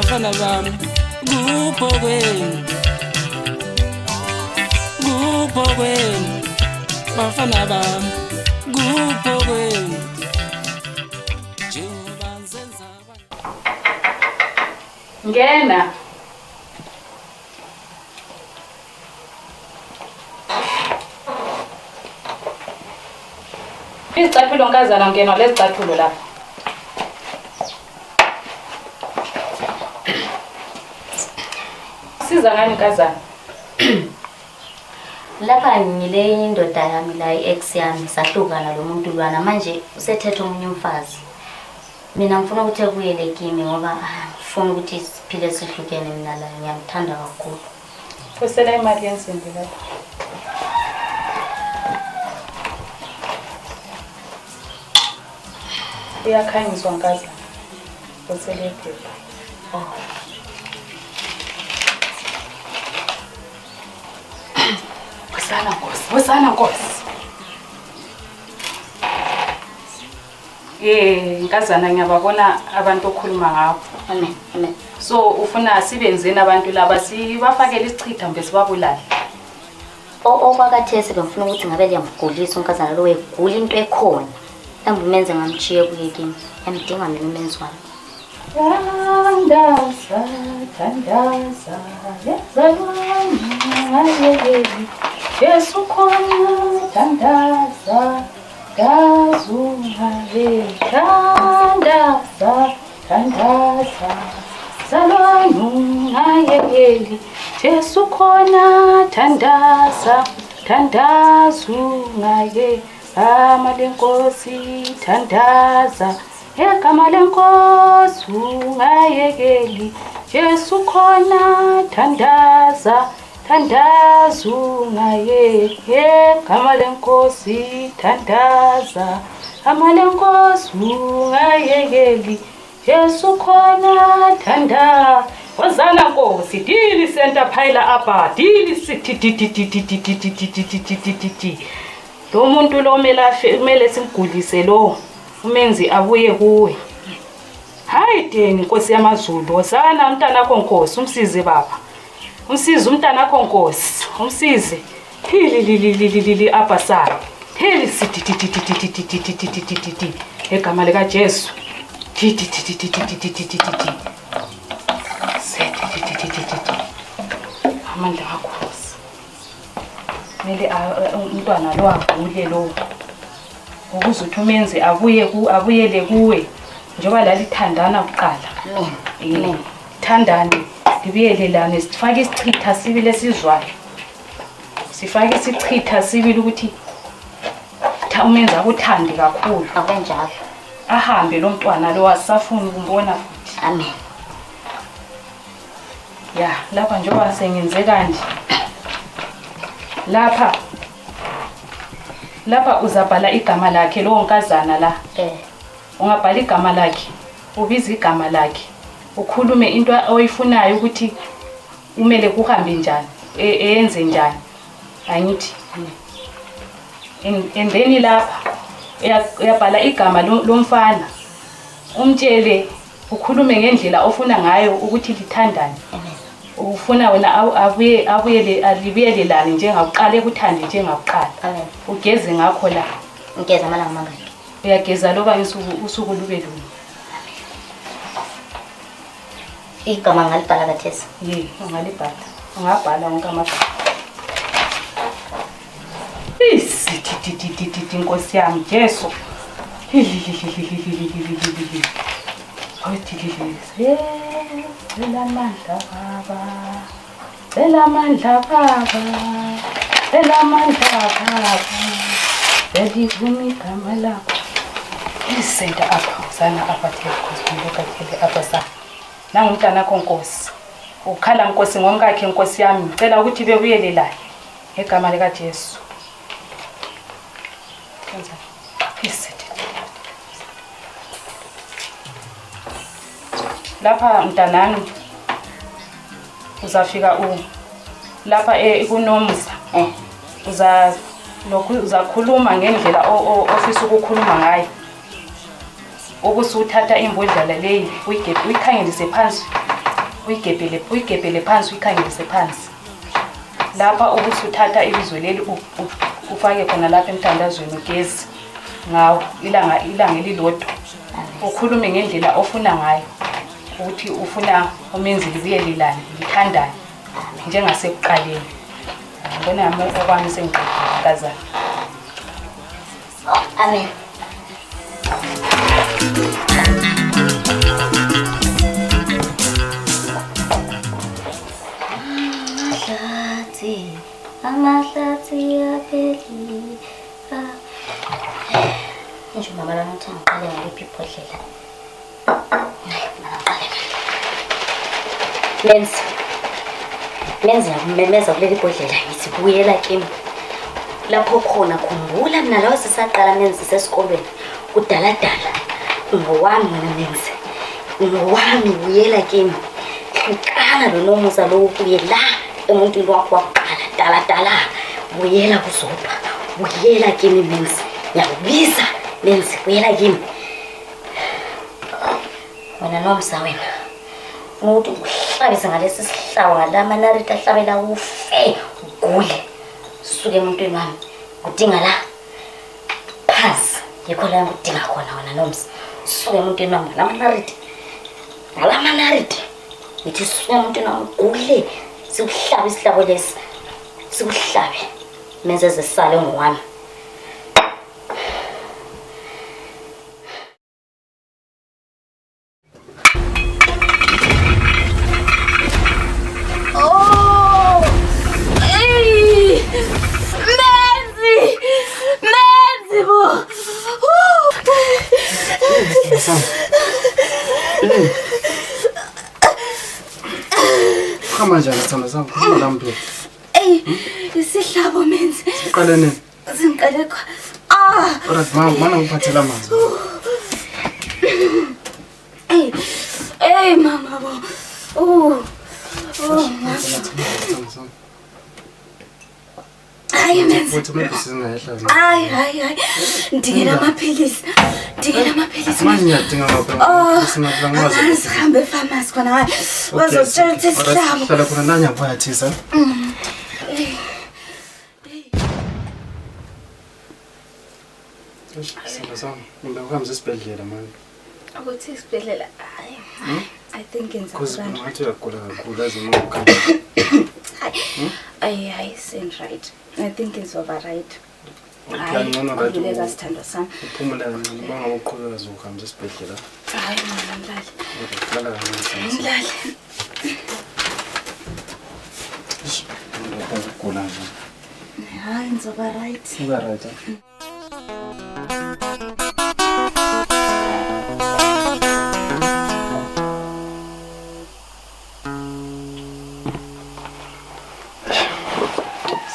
bafana bami kupho kwenu bafana bami kupho kwenu njengoba nzenza ngena izicathulo nkazana ngena lezicathulo lapha siza ngani nkazana lapha ngile indoda yami la ex yami sahlukana lo muntu lwana manje usethethe umunye umfazi mina ngifuna ukuthi ekuyele kimi ngoba ngifuna ukuthi siphile sihlukene mina la ngiyamthanda kakhulu kusela imali yensimbi lapha uyakhanyiswa nkazana kusele phela Wesana Nkosi. Nkazana ngiyababona abantu okhuluma ngabo. Amen. So ufuna sibenzeni abantu laba sibafakele isichitha mbe sibabulala. Okwakathesi ngifuna ukuthi ngabe liyamgulisa unkazana lo egula into ekhona. Mhlawumbe umenze ngamchiye kuye kimi. Yamdinga mina umenzi wami. Thandaza, yezalwana, Yesu khona thandaza, dazungaye, thandaza, zalwana ngayekeli, Yesu khona thandaza, thandazungaye, gama lenkosi thandaza, egama lenkosi ungayekeli, Yesu khona thandaza, thandazungaye, egama lenkosi thandaza, gama lenkosi ungayekeli, Yesu khona thandaza. Wazana Nkosi, dili center phayila apha, dili sithi lo muntu lo kumele simgulise lo umenzi abuye kuwe. Hayi deni Nkosi yamaZulu, wazana umntanakho Nkosi, umsize baba. Umsize umntanakho Nkosi, umsize. Hili apha sa. Hili sithi egama lika Jesu. Amandla kaKhosi. Mele umntwana lo agule lo. Ukuze uthi umenze abuyele kuwe. Njoba lalithandana kuqala. Thandane libiyelelane sifake isichitha sibili esizwayo. Sifake isichitha sibili ukuthi umenza akuthande kakhulu. Akanjalo. Ahambe lo mntwana lo wasafuna ukumbona futhi. Amen. Ya, lapha njoba sengenze kanje. Lapha uzabhala igama lakhe lo nkazana la. Ungabhala igama lakhe, ubiza igama lakhe. Ukhulume into oyifunayo ukuthi umele kuhambe njani, eyenze njani. Angithi. And then lapha uyabhala igama lomfana. Umtshele ukhulume ngendlela ofuna ngayo ukuthi lithandane. Ufuna wena alibiyelelane njengakuqala ekuthande njengakuqala. Ugeze ngakho la. Ngigeza amalanga mangaki? Uyageza loba usuku lube lunye. Igama ngalibhala kathesi. Ungalibhala. Ungabhala wonke amagama. Isithi Nkosi yami Jesu. Cela amandla baba. Belivuma igama lakho. Isenta apha sana apha Nkosi apha sa. Nanga umntanakho Nkosi. Ukhala Nkosi ngomkakhe Nkosi yami. Ngicela ukuthi bebuyelelayo egama lika Jesu. Lapha mntanami uzafika lapha kunomza uzakhuluma ngendlela ofisa ukukhuluma ngayo. Ubusuthatha imbodlela leyi uyikhangelise phansi uyigebhele phansi uyikhangelise phansi lapha ukuthi uthatha ibizo leli ufake khona lapha emthandazweni ugezi ngawo ilanga elilodwa ukhulume ngendlela ofuna ngayo ukuthi ufuna umenzi libuye lilane lithandane njengasekuqaleni ngibona yami okwami sengiqedile kazana amen amahlathi yaphelile nje mama lana uthi ngiqale ngaliphi ibhodlela menzi yakumemeza kuleli bhodlela ngithi buyela kimi lapho khona khumbula mina lawo sisaqala menzi sesikolweni kudaladala ngowami mina menzi ngowami buyela kimi hlukana lo nomusa lo ubuye la emuntwini wakho wakuqala dala buyela kuzopha buyela kimi menzi ngiyakubiza menzi buyela kimi wena nomsa wena ukuthi uhlabise ngalesi sihlawa ngalamanarita ahlabela ufe ugule suke emuntwini wami udinga la phansi yikho la ngidinga khona wena nomsa suke emuntwini wami ngalamanarita ngithi suke emuntwini wami ugule sikuhlabe isihlabo lesi sikuhlabe menze zesale ngowami Khama njani sithando sami? Khuluma la mntu. Isihlabo menzi. Siqale nini? Singiqale Alright, mana ngiphathela amanzi. Mama bo. Hayi menzi. Uthi maybe singayehla. Hayi. Ndingela amaphilisi. Manje ngiyadinga ngapha. Singakwazi. Sihambe epharmacy khona hayi. Bazotshela ukuthi isihlabo. Hlala khona nanya bayathisa. Sithando sami, ngikuhambisa esibhedlela manje. Ukuthi isibhedlela hayi. I think ngenza Because kanjani. ngathi uyagula kakhulu lazima ukhamba. Hayi, right. I think it's over right. Hayi, ngcono right. Ngileka sithando sami. Uphumula kancane bangabe uqhubeka zokuhambisa esibhedlela. Hayi mama mlali. Hlala kancane. Mlali. Ngiyagula nje. Hayi, ngizoba right. Uba right.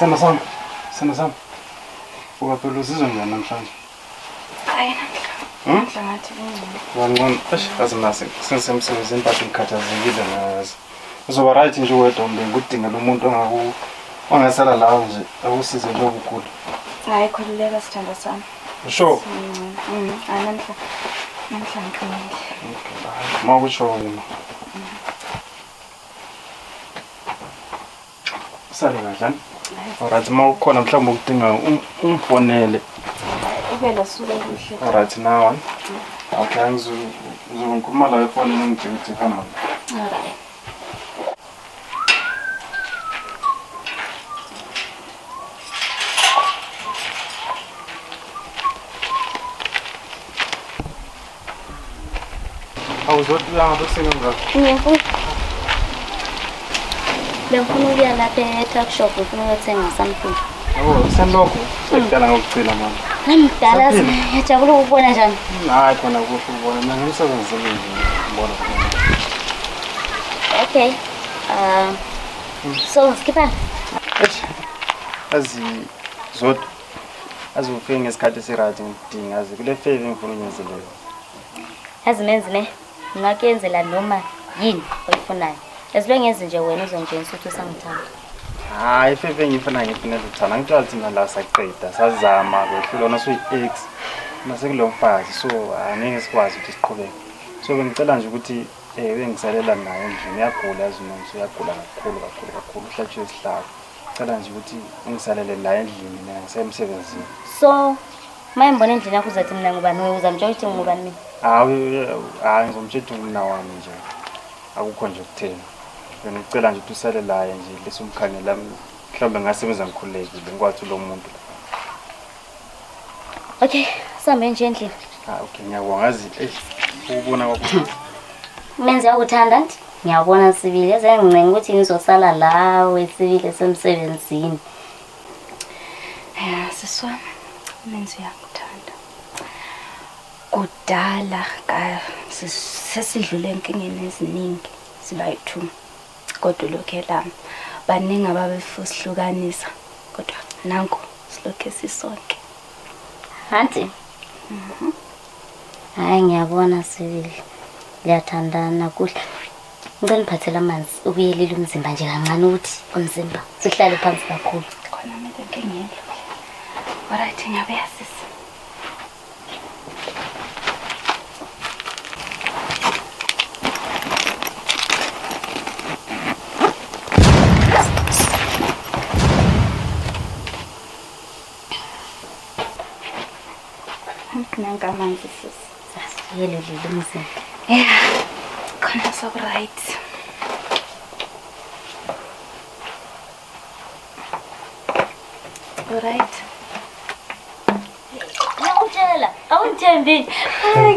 Sana sam. Uyaphela uzizwa njani namhlanje? Hayi namhla ngathi Wangcono. Azimase sisemsebenzini but ngikhathazekile ngazi. Uzoba right nje wedwa ngikudingela umuntu ongasala lawo nje akusize nje ukugula. hayi khululeka sithando sami. Sure. Namhla ngiqinile. Okay. Mawutsho wena. Sale kahle. Alright, mawukhona mhlawumbe ukudinga umfonele. Ubela suka kuhle. Alright now. Okay, ngizokhuluma la efonini ngidinga khona. Alright. Awuzothi uyanga usebenza. Bengifuna ukuya lapha e-tuckshop ngifuna ukuthenga something. Senlokho sekudala ngokugcina mama. Ngimdala ngiyajabula ukubona njani? Hayi khona kuhle ubona mina ngimsebenzele nje ngibona khona. Okay. So skipper. Zodwa azufike ngesikhathi esirathi ngidinga azi kule favor ngifuna unyenzelele. Azimenzi ne. Ngakuyenzela noma yini oyifunayo. Esilengeze nje wena uzongenisa ukuthi usangithanda. Hayi favor ngifuna ngifinele uthana ngithola thina la saqeda sazama kwehlula wona suyi-X mase kulomfazi so angeke sikwazi ukuthi siqhubeke. So bengicela nje ukuthi bengisalela naye endlini uyagula yazi umenzi uyagula kakhulu uhlatshwe isihlabo cela nje ukuthi ungisalele la endlini mina ngisemsebenzini So maye mbona endlini yakho uzathi mina ngubani wewe uzamtshela ukuthi ngubani mina? hayi ngizomtshela umna wami nje akukho nje ukutheni ngicela nje ukuthi usale la nje lesi umkhangela mhlawumbe ngasebenza ngikhulekile ngikwathi lo muntu Okay, sambe nje endlini. Okay ngiyabonga ngazi ukubona kwakho Menzi yakuthanda nti? Ngiyabona Sibili yaze ngincenga ukuthi ngizosala lawe Sibili semsebenzini. Siswa menzi yakuthanda. Kudala sesidlule enkingeni eziningi sibayithu. Kodwa lokela baningi ababefusihlukanisa. Kodwa nanku silokhe sisonke. Auntie. Hayi ngiyabona Sibili. Ngiyathandana kuhle. Ngicela niphathele amanzi ubuyelile umzimba nje kancane ukuthi umzimba sihlale phansi kakhulu. Khona manje ngingelo. Alright ngiyabuya sisi. Nanka amanzi sisi. Sasiyelile umzimba. Yeah. Khona so right. Alright. Ngiyakutshela, awungithembi.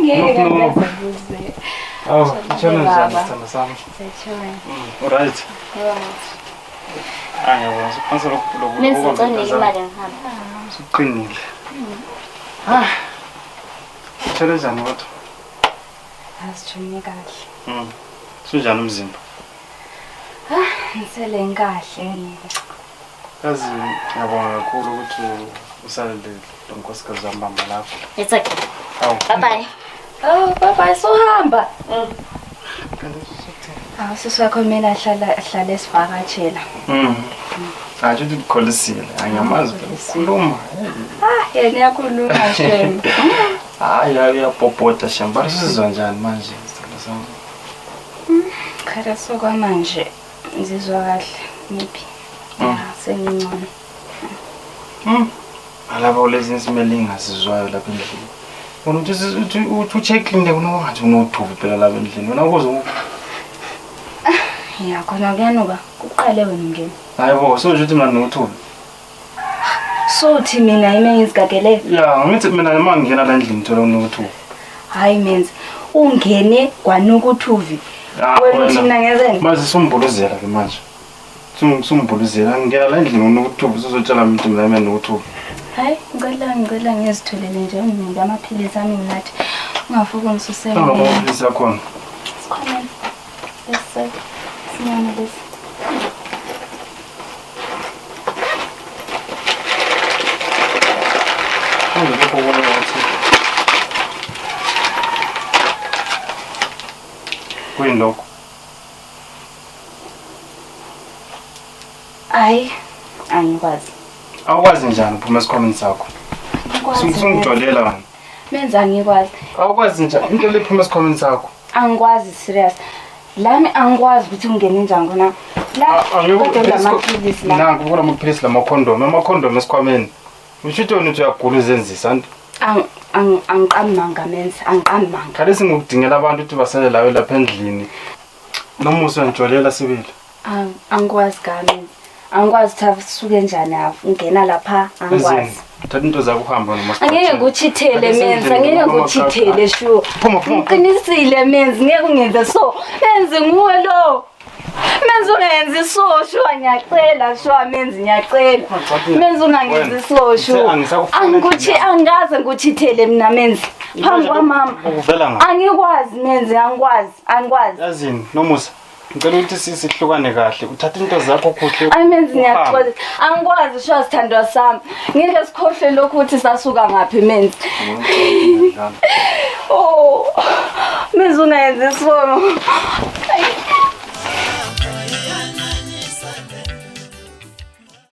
Ngeke No. ngazabuze. tshona Baba. njani sithando sami Sechona. alright ngiyabona siphansi lokhu Menzi ngicela imali ngihamba. uqinile tshona njani kodwa Asijone kahle. sunjani umzimba Ngisele kahle. yazi ngiyabonga kakhulu ukuthi usalele lo nkosikazi wami bamba lapho It's okay. awu Bye bye. Oh, baba sohamba. Sisakho mina hlala esivakatshela. Hayi ukuthi ukholisile angiyamazi ukukhuluma Yena yakhuluma shem. hayi uyabhobhoda shem bari sizwa njani manje sithando sami Khara sokwamanje ngizizwa kahle ngiphi. Sengingcono. alapho lezi isimele ingasizwayo lapha endlini wona uthi ucheckile kunowathi unothubu phela lapha endlini wena ukuze Ya khona kuyanuka kuqale wena ngene. hayi bo so nje uthi mina nothubu Sothi mina ime ngizigagele. ya ngithi mina uma ngingena la endlini thola unothubu Hayi menzi ungene kwanuka uthuvi. Wena uthi mina ngezeni? manje sumbuluzela ke manje sumbuluzela ngingena la endlini unothubu sizotshela umuntu mina ime nothubu Hayi ngicela ngizitholele nje umuntu amaphilisi ami nginathi ungafuki ngisusele. amaphilisi akhona Sikhona. Bese sinyama bese. lapho kubona ukuthi kuyini lokho Hayi angikwazi. awukwazi njani uphuma esikhwameni sakho sungijolela wena Menza angikwazi. awukwazi njani into lephuma esikhwameni sakho Angikwazi serious. Lami angikwazi ukuthi ungene njani khona. La kodwa lamaphilisi la. nangu kula amaphilisi lamakhondom esikhwameni ushuthi wena uthi uyagula uzenzisa Angiqamanga menza angiqamanga. khale singukudingela abantu ukuthi basale lawe lapha endlini nomusa uyanjolela Sibili Angikwazi kami. Angikwazi ukuthi suke njani afu ungena lapha angikwazi. thatha into zakho uhambe noma Angeke nguchithele menza, angeke nguchithele sure. phuma Uqinisile menzi ngeke ungenze so. Menzi nguwe lo. Menzi ungenzi so sure ngiyacela sure menzi ngiyacela. Menzi ungangenzi so sure. Angaze nguchithele mina menzi. Phambi kwamama. uvela ngapha Angikwazi menzi angikwazi. yazini nomusa ngicela ukuthi sihlukane kahle uthatha into zakho kuhle Ay menzi ngiyacela. Angikwazi sure sithandwa sami. Ngeke sikhohle lokho ukuthi sasuka ngaphi menzi. Oh. Menzi ungenzi so.